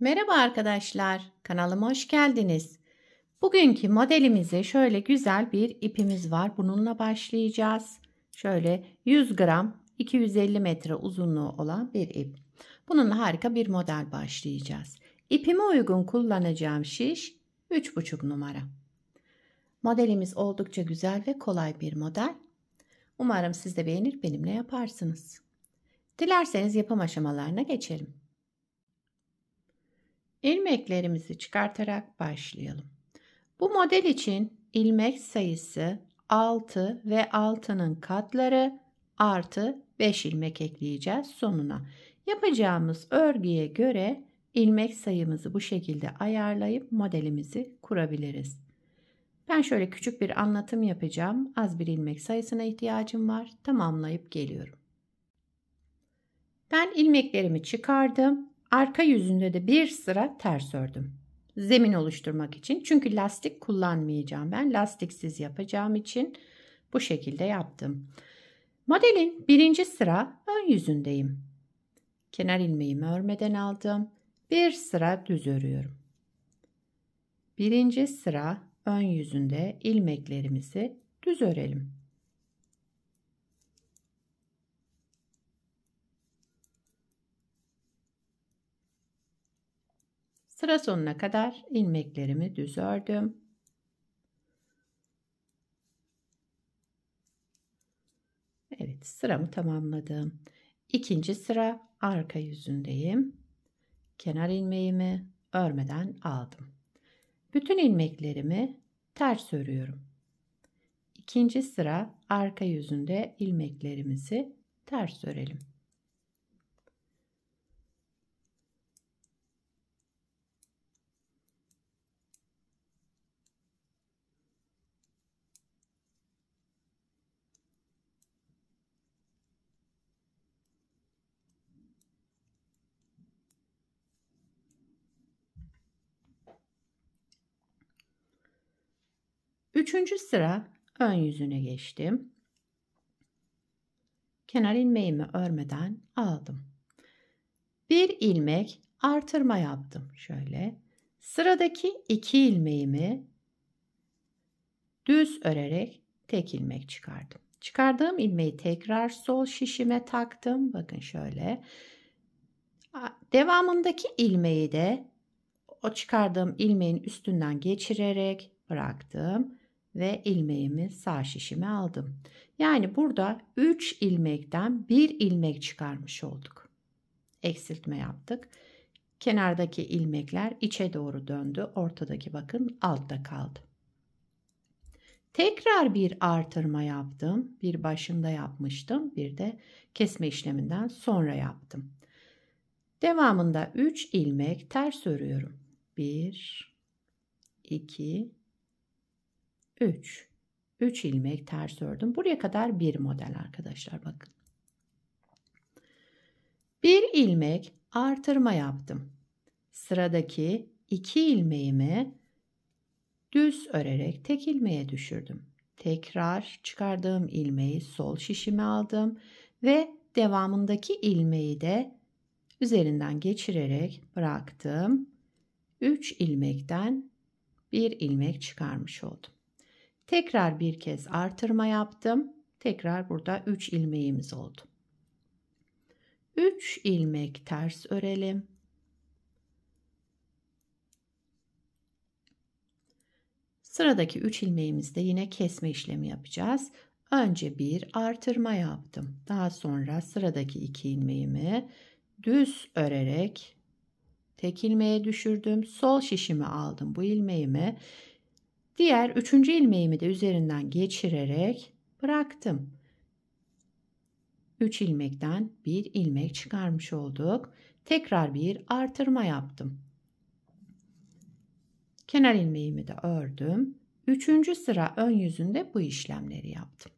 Merhaba arkadaşlar, kanalıma hoş geldiniz. Bugünkü modelimize şöyle güzel bir ipimiz var. Bununla başlayacağız. Şöyle 100 gram 250 metre uzunluğu olan bir ip. Bununla harika bir model başlayacağız. İpime uygun kullanacağım şiş 3,5 numara. Modelimiz oldukça güzel ve kolay bir model. Umarım siz de beğenir benimle yaparsınız. Dilerseniz yapım aşamalarına geçelim. İlmeklerimizi çıkartarak başlayalım. Bu model için ilmek sayısı 6 ve 6'nın katları artı 5 ilmek ekleyeceğiz sonuna. Yapacağımız örgüye göre ilmek sayımızı bu şekilde ayarlayıp modelimizi kurabiliriz. Ben şöyle küçük bir anlatım yapacağım. Az bir ilmek sayısına ihtiyacım var. Tamamlayıp geliyorum. Ben ilmeklerimi çıkardım. Arka yüzünde de bir sıra ters ördüm. Zemin oluşturmak için. Çünkü lastik kullanmayacağım. Ben lastiksiz yapacağım için bu şekilde yaptım. Modelin birinci sıra ön yüzündeyim. Kenar ilmeğimi örmeden aldım. Bir sıra düz örüyorum. Birinci sıra ön yüzünde ilmeklerimizi düz örelim. Sıra sonuna kadar ilmeklerimi düz ördüm. Evet, sıramı tamamladım. İkinci sıra arka yüzündeyim. Kenar ilmeğimi örmeden aldım. Bütün ilmeklerimi ters örüyorum. İkinci sıra arka yüzünde ilmeklerimizi ters örelim. Üçüncü sıra ön yüzüne geçtim. Kenar ilmeğimi örmeden aldım. Bir ilmek artırma yaptım şöyle. Sıradaki 2 ilmeğimi düz örerek tek ilmek çıkardım. Çıkardığım ilmeği tekrar sol şişime taktım. Bakın şöyle. Devamındaki ilmeği de o çıkardığım ilmeğin üstünden geçirerek bıraktım ve ilmeğimi sağ şişime aldım. Yani burada 3 ilmekten 1 ilmek çıkarmış olduk. Eksiltme yaptık. Kenardaki ilmekler içe doğru döndü. Ortadaki bakın altta kaldı. Tekrar bir artırma yaptım. Bir başında yapmıştım. Bir de kesme işleminden sonra yaptım. Devamında 3 ilmek ters örüyorum. 1, 2, 3. 3 ilmek ters ördüm. Buraya kadar bir model arkadaşlar bakın. Bir ilmek artırma yaptım. Sıradaki 2 ilmeğimi düz örerek tek ilmeğe düşürdüm. Tekrar çıkardığım ilmeği sol şişime aldım ve devamındaki ilmeği de üzerinden geçirerek bıraktım. 3 ilmekten 1 ilmek çıkarmış oldum. Tekrar bir kez artırma yaptım. Tekrar burada 3 ilmeğimiz oldu. 3 ilmek ters örelim. Sıradaki 3 ilmeğimizde yine kesme işlemi yapacağız. Önce bir artırma yaptım. Daha sonra sıradaki 2 ilmeğimi düz örerek tek ilmeğe düşürdüm. Sol şişimi aldım bu ilmeğimi. Diğer 3. ilmeğimi de üzerinden geçirerek bıraktım. 3 ilmekten 1 ilmek çıkarmış olduk. Tekrar bir artırma yaptım. Kenar ilmeğimi de ördüm. 3. sıra ön yüzünde bu işlemleri yaptım.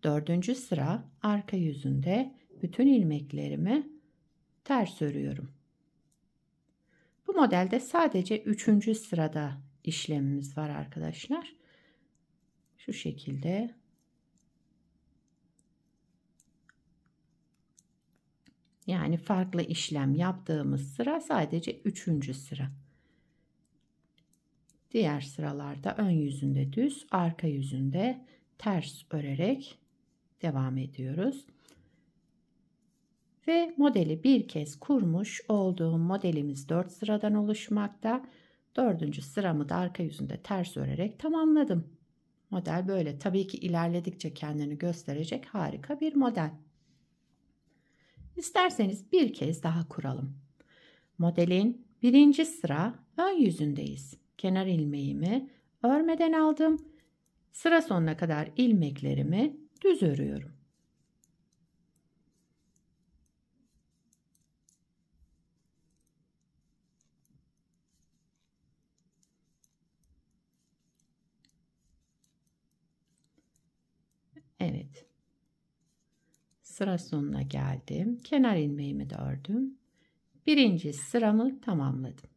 4. sıra arka yüzünde bütün ilmeklerimi ters örüyorum. Bu modelde sadece 3. sırada işlemimiz var arkadaşlar. Şu şekilde Yani farklı işlem yaptığımız sıra sadece 3. sıra. Diğer sıralarda ön yüzünde düz, arka yüzünde ters örerek devam ediyoruz. Ve modeli bir kez kurmuş olduğum modelimiz 4 sıradan oluşmakta. 4. sıramı da arka yüzünde ters örerek tamamladım. Model böyle. Tabii ki ilerledikçe kendini gösterecek harika bir model. İsterseniz bir kez daha kuralım. Modelin 1. sıra ön yüzündeyiz. Kenar ilmeğimi örmeden aldım. Sıra sonuna kadar ilmeklerimi düz örüyorum. Evet. Sıra sonuna geldim. Kenar ilmeğimi de ördüm. 1. sıramı tamamladım.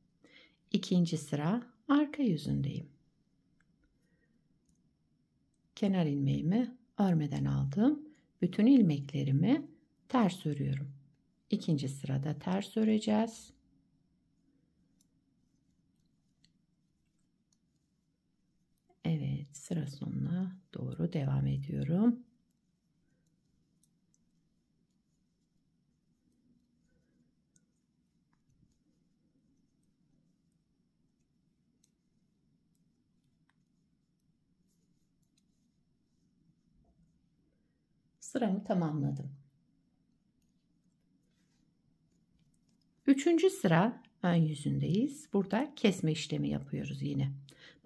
2. sıra arka yüzündeyim. Kenar ilmeğimi örmeden aldım. Bütün ilmeklerimi ters örüyorum. 2. sırada ters öreceğiz. Evet, sıra sonuna doğru devam ediyorum. Sıramı tamamladım. 3. sıra ön yüzündeyiz. Burada kesme işlemi yapıyoruz yine.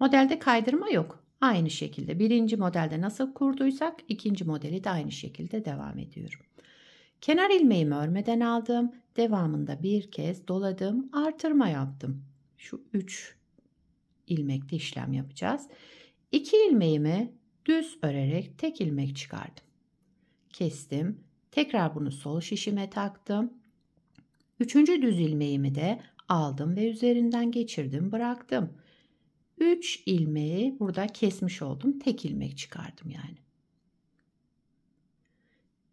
Modelde kaydırma yok. Aynı şekilde 1. modelde nasıl kurduysak 2. modeli de aynı şekilde devam ediyorum. Kenar ilmeğimi örmeden aldım. Devamında bir kez doladım. Artırma yaptım. Şu 3 ilmekte işlem yapacağız. 2 ilmeğimi düz örerek tek ilmek çıkardım. Kestim. Tekrar bunu sol şişime taktım. 3. düz ilmeğimi de aldım ve üzerinden geçirdim, bıraktım. 3 ilmeği burada kesmiş oldum. Tek ilmek çıkardım yani.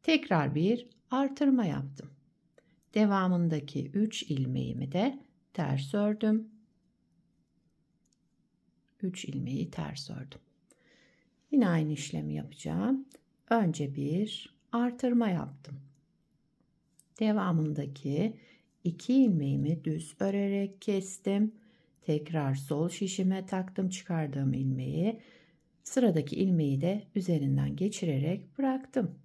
Tekrar bir artırma yaptım. Devamındaki 3 ilmeğimi de ters ördüm. 3 ilmeği ters ördüm. Yine aynı işlemi yapacağım. Önce bir artırma yaptım. Devamındaki 2 ilmeğimi düz örerek kestim. Tekrar sol şişime taktım çıkardığım ilmeği. Sıradaki ilmeği de üzerinden geçirerek bıraktım.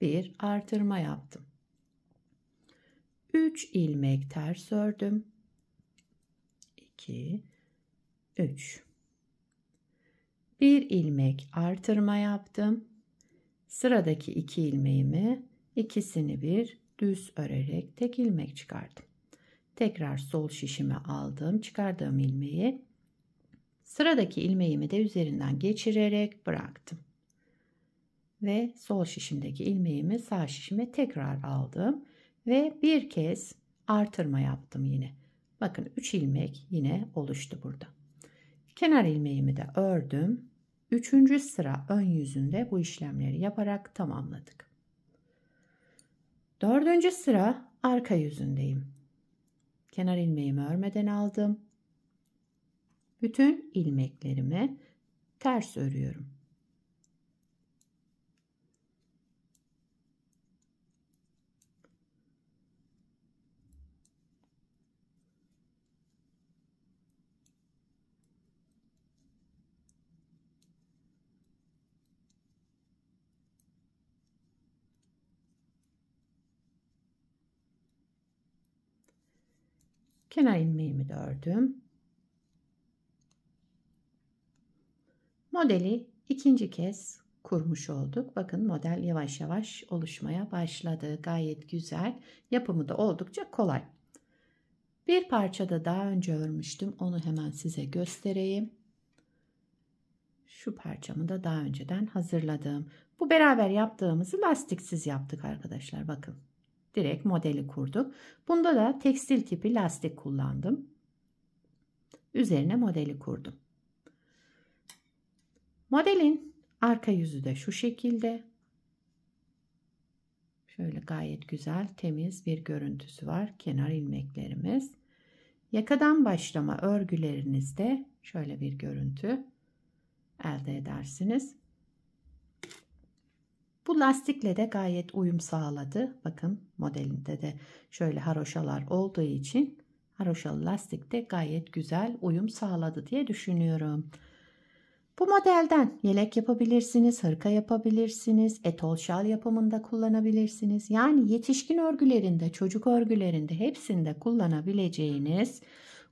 Bir artırma yaptım. 3 ilmek ters ördüm. 2 3 bir ilmek artırma yaptım. Sıradaki 2 ilmeğimi ikisini bir düz örerek tek ilmek çıkardım. Tekrar sol şişime aldım, çıkardığım ilmeği sıradaki ilmeğimi de üzerinden geçirerek bıraktım. Ve sol şişimdeki ilmeğimi sağ şişime tekrar aldım ve bir kez artırma yaptım yine. Bakın 3 ilmek yine oluştu burada. Kenar ilmeğimi de ördüm. 3. sıra ön yüzünde bu işlemleri yaparak tamamladık. 4. sıra arka yüzündeyim. Kenar ilmeğimi örmeden aldım. Bütün ilmeklerimi ters örüyorum. Kenar ilmeğimi de ördüm. Modeli ikinci kez kurmuş olduk. Bakın model yavaş yavaş oluşmaya başladı. Gayet güzel. Yapımı da oldukça kolay. Bir parçada daha önce örmüştüm. Onu hemen size göstereyim. Şu parçamı da daha önceden hazırladım. Bu beraber yaptığımızı lastiksiz yaptık arkadaşlar. Bakın. Direkt modeli kurduk. Bunda da tekstil tipi lastik kullandım. Üzerine modeli kurdum. Modelin arka yüzü de şu şekilde. Şöyle gayet güzel, temiz bir görüntüsü var kenar ilmeklerimiz. Yakadan başlama örgülerinizde şöyle bir görüntü elde edersiniz. Bu lastikle de gayet uyum sağladı. Bakın modelinde de şöyle haroşalar olduğu için haroşalı lastik de gayet güzel uyum sağladı diye düşünüyorum. Bu modelden yelek yapabilirsiniz, hırka yapabilirsiniz, etol şal yapımında kullanabilirsiniz. Yani yetişkin örgülerinde, çocuk örgülerinde hepsinde kullanabileceğiniz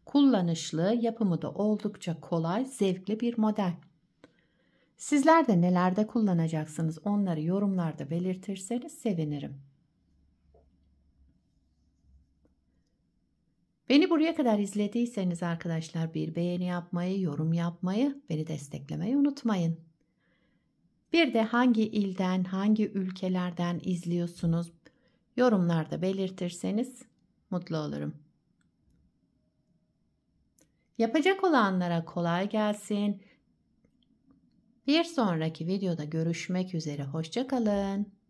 kullanışlı, yapımı da oldukça kolay, zevkli bir model. Sizler de nelerde kullanacaksınız onları yorumlarda belirtirseniz sevinirim. Beni buraya kadar izlediyseniz arkadaşlar bir beğeni yapmayı, yorum yapmayı, beni desteklemeyi unutmayın. Bir de hangi ilden, hangi ülkelerden izliyorsunuz yorumlarda belirtirseniz mutlu olurum. Yapacak olanlara kolay gelsin. Bir sonraki videoda görüşmek üzere. Hoşça kalın.